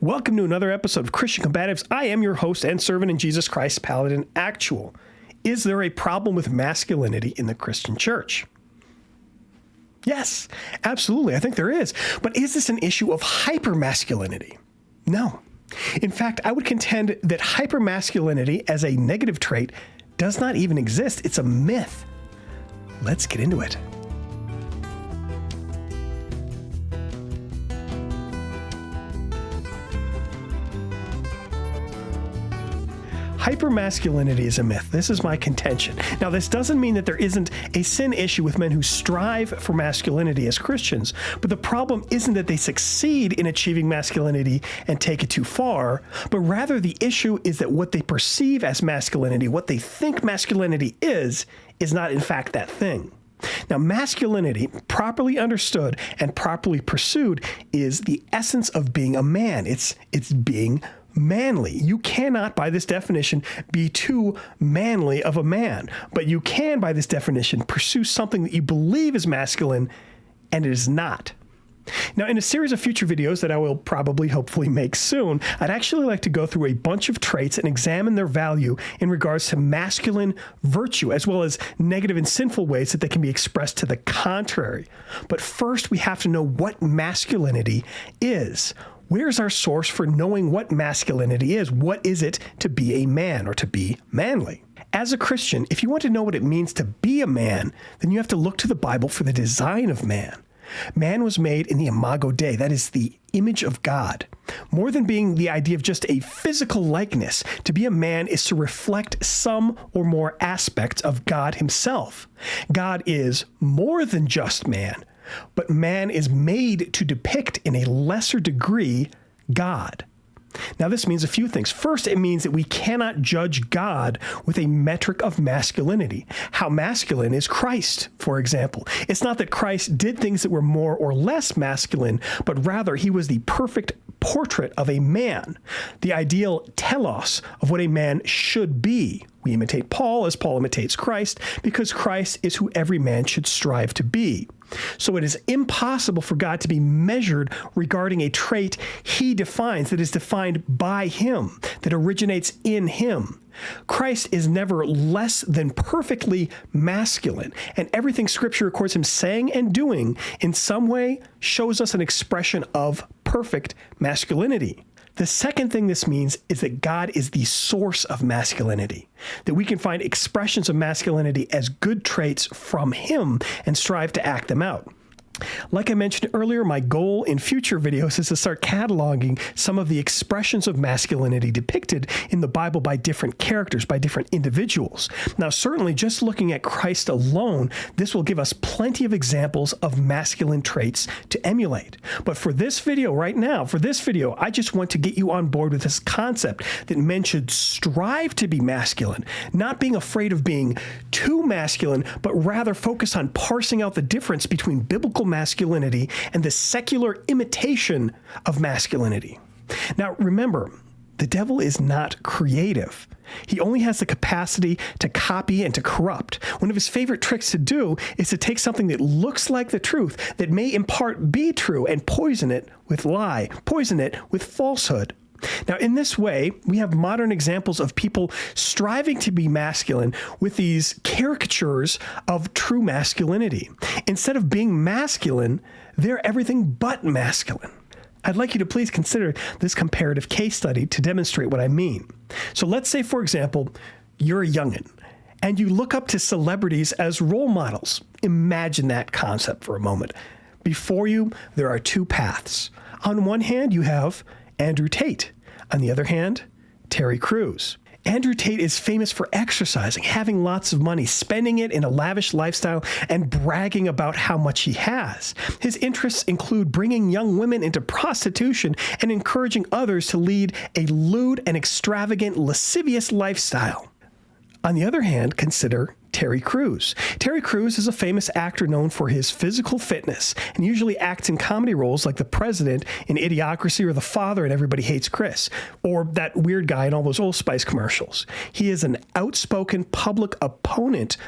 Welcome to another episode of Christian Combatives. I am your host and servant in Jesus Christ, Paladin Actual. Is there a problem with masculinity in the Christian church? Yes, absolutely. I think there is. But is this an issue of hypermasculinity? No. In fact, I would contend that hypermasculinity as a negative trait does not even exist. It's a myth. Let's get into it. Hypermasculinity is a myth. This is my contention. Now, this doesn't mean that there isn't a sin issue with men who strive for masculinity as Christians, but the problem isn't that they succeed in achieving masculinity and take it too far, but rather the issue is that what they perceive as masculinity, what they think masculinity is not in fact that thing. Now, masculinity, properly understood and properly pursued, is the essence of being a man. It's being manly. You cannot, by this definition, be too manly of a man, but you can, by this definition, pursue something that you believe is masculine, and it is not. Now, in a series of future videos that I will probably, hopefully make soon, I'd actually like to go through a bunch of traits and examine their value in regards to masculine virtue, as well as negative and sinful ways that they can be expressed to the contrary. But first, we have to know what masculinity is. Where's our source for knowing what masculinity is? What is it to be a man or to be manly? As a Christian, if you want to know what it means to be a man, then you have to look to the Bible for the design of man. Man was made in the imago Dei, that is the image of God. More than being the idea of just a physical likeness, to be a man is to reflect some or more aspects of God himself. God is more than just man, but man is made to depict in a lesser degree God. Now, this means a few things. First, it means that we cannot judge God with a metric of masculinity. How masculine is Christ, for example? It's not that Christ did things that were more or less masculine, but rather he was the perfect portrait of a man, the ideal telos of what a man should be. We imitate Paul as Paul imitates Christ because Christ is who every man should strive to be. So it is impossible for God to be measured regarding a trait he defines, that is defined by him, that originates in him. Christ is never less than perfectly masculine, and everything Scripture records him saying and doing in some way shows us an expression of perfect masculinity. The second thing this means is that God is the source of masculinity, that we can find expressions of masculinity as good traits from him and strive to act them out. Like I mentioned earlier, my goal in future videos is to start cataloging some of the expressions of masculinity depicted in the Bible by different characters, by different individuals. Now, certainly just looking at Christ alone, this will give us plenty of examples of masculine traits to emulate. But for this video right now, I just want to get you on board with this concept that men should strive to be masculine, not being afraid of being too masculine, but rather focus on parsing out the difference between biblical masculinity and the secular imitation of masculinity. Now, remember, the devil is not creative. He only has the capacity to copy and to corrupt. One of his favorite tricks to do is to take something that looks like the truth, that may in part be true, and poison it with lie, poison it with falsehood. Now, in this way, we have modern examples of people striving to be masculine with these caricatures of true masculinity. Instead of being masculine, they're everything but masculine. I'd like you to please consider this comparative case study to demonstrate what I mean. So let's say, for example, you're a youngin' and you look up to celebrities as role models. Imagine that concept for a moment. Before you, there are two paths. On one hand, you have Andrew Tate. On the other hand, Terry Cruz. Andrew Tate is famous for exercising, having lots of money, spending it in a lavish lifestyle, and bragging about how much he has. His interests include bringing young women into prostitution and encouraging others to lead a lewd and extravagant, lascivious lifestyle. On the other hand, consider Terry Cruz. Terry Cruz is a famous actor known for his physical fitness and usually acts in comedy roles like the president in Idiocracy or the father in Everybody Hates Chris, or that weird guy in all those Old Spice commercials. He is an outspoken public opponent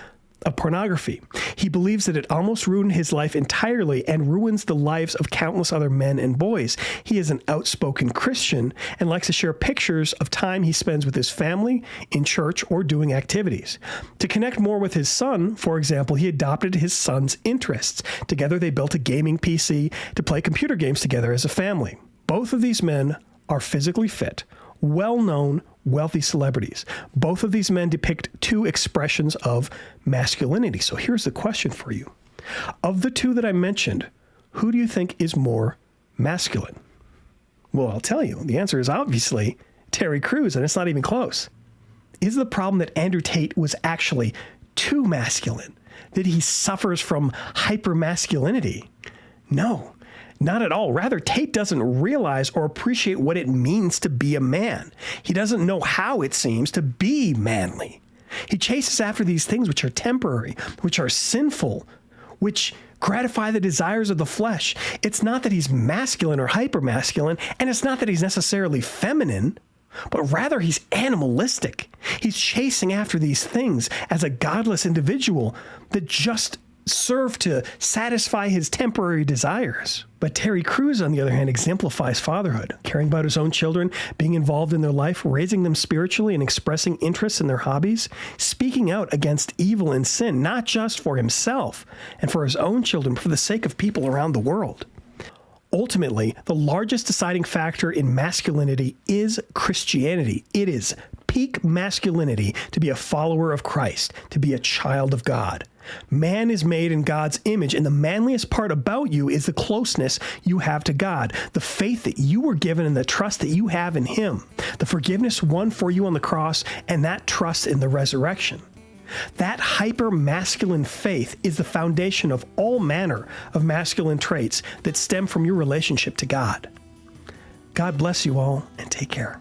of pornography. He believes that it almost ruined his life entirely and ruins the lives of countless other men and boys. He is an outspoken Christian and likes to share pictures of time he spends with his family, in church, or doing activities. To connect more with his son, for example, he adopted his son's interests. Together they built a gaming PC to play computer games together as a family. Both of these men are physically fit, well-known, wealthy celebrities. Both of these men depict two expressions of masculinity. So here's the question for you. Of the two that I mentioned, who do you think is more masculine? Well, I'll tell you. The answer is obviously Terry Crews, and it's not even close. Is the problem that Andrew Tate was actually too masculine? That he suffers from hypermasculinity? No. Not at all. Rather, Tate doesn't realize or appreciate what it means to be a man. He doesn't know how it seems to be manly. He chases after these things which are temporary, which are sinful, which gratify the desires of the flesh. It's not that he's masculine or hypermasculine, and it's not that he's necessarily feminine, but rather he's animalistic. He's chasing after these things as a godless individual that just serve to satisfy his temporary desires. But Terry Crews, on the other hand, exemplifies fatherhood, caring about his own children, being involved in their life, raising them spiritually, and expressing interests in their hobbies, speaking out against evil and sin, not just for himself and for his own children, but for the sake of people around the world. Ultimately, the largest deciding factor in masculinity is Christianity. It is peak masculinity to be a follower of Christ, to be a child of God. Man is made in God's image, and the manliest part about you is the closeness you have to God, the faith that you were given and the trust that you have in Him, the forgiveness won for you on the cross, and that trust in the resurrection. That hyper-masculine faith is the foundation of all manner of masculine traits that stem from your relationship to God. God bless you all, and take care.